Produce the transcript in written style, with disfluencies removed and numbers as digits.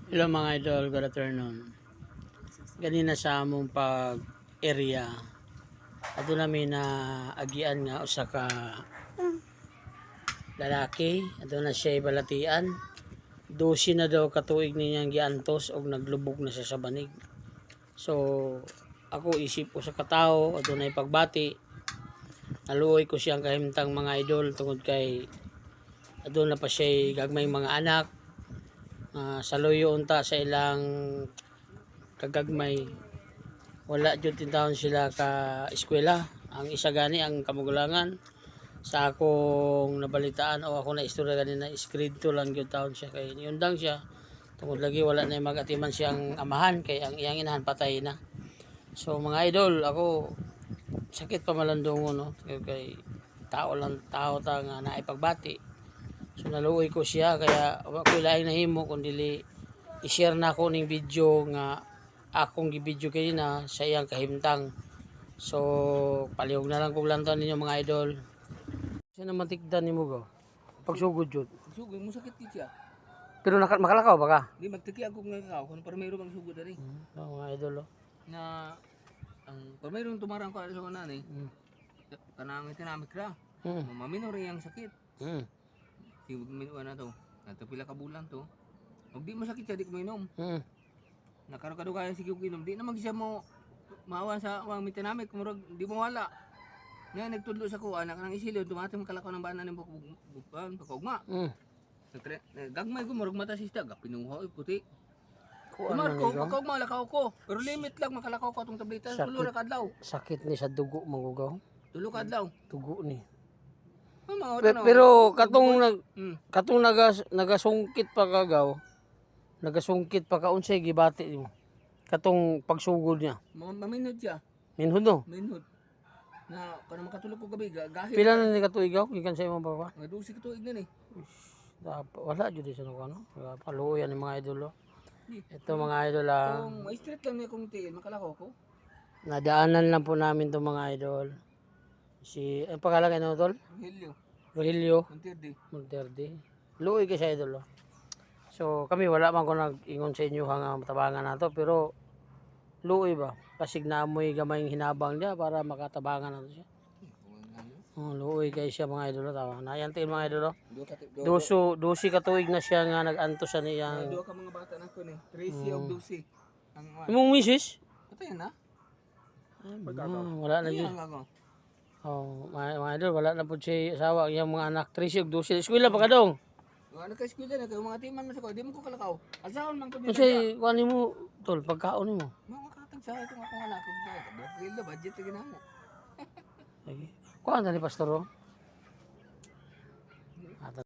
Hello mga idol, good afternoon. Ganina sa among pag-area, ato namin na agian nga usa ka lalaki, ato na siya balatian. 12 na daw katuig niyang giantos og naglubog na siya sa banig. So ako isip ko sa katao, ato na ipagbati. Naluoy ko siyang kahimtang mga idol tungod kay ato na pa siya gagmay mga anak. Sa loyo unta sa ilang kagagmay, wala jud tintawon sila ka eskwela. Ang isa gani ang kamugulangan sa akong nabalitaan o ako na istorya gani na grade 2 lang jud taon siya kay niundang siya tungod lagi wala na magatiman siyang amahan kay ang iyang inahan patay na. So mga idol, ako sakit pa malandungon no kay tao ta nga naipagbati. So naluoy ko siya kaya ako laing nahimo kun dili i-share na ko ning video nga akong gi-video kay na sa iyang kahimtang. So palihog na lang kog lantaw ninyo mga idol. Siya na matigdan nimo go. Pagsugod jud. Sugod mo sakit siya. Pero makalakaw ba ka? Di magtiki ako nga kao kun parmero bang sugod diri. Mga idol Na ang parmero tumarang ko sa kanani. Kanang tinamik ra. Maminor yang sakit. Si minuan na to. Nato pila ka bulan to. Ug di mo sakit siya di ko minom. Nakaro-kado kaya sige ko inom. Di naman siya mo maawa sa mga tinamik kumurag di mo wala. Nga nagtudlo sa ko anak nang isilyo tumatim kalakaw ng bana ning bukan pagkaugma. Gagmay ko murag mata sista ga pinuha puti. Marko pagkaugma lakaw ko. Pero limit lang makalakaw ko atong tableta tulo ra kadlaw. Sakit ni sa dugo magugaw. Tulo kadlaw. Dugo ni. Pero katong nagasungkit pa kagaw. Nagasungkit pa ka unsay gibati nimo. Katong pagsugod niya. Maminod siya. Minhud no. Minhod. Na para makatulog ko gabi gahit. Pila na ni katuig gaw gikan sa imong papa? Nga 12 ka tuig na ni. Wala jud sa ano. Paluoyan ni mga idol. Ito mga idol Kung may street lang ni akong tiil makalakaw ko. Nadaanan lang po namin to mga idol. Si ang pangalan kay tol? Rogelio Monterde. Luoy kay sa idol. So kami wala man ko nag-ingon sa inyo hang matabangan nato pero luoy ba? Kasig na amoy gamay hinabang niya para makatabangan nato siya. Luoy kay siya mga idol tawa. Nayantin mga idol. Dosi katuig na siya nga nag-antos sa niyang. Duha ka mga bata nako ni. 13 ug 12. Ang imong misis? Patay na. Wala na yun. Mga idol, wala na po siya asawa. Yung mga anak, 13 ug 12. Eskwela pa ka dong? Wala ka eskwela na kayo. Mga timan mo sa ko. Di mo ko kalakaw. Asaon man ko. Kasi, kuhanin mo, tol, pagkaon mo. Mga katag sa itong akong anak. Budget na ginamo. Kuhaan na ni Pastor,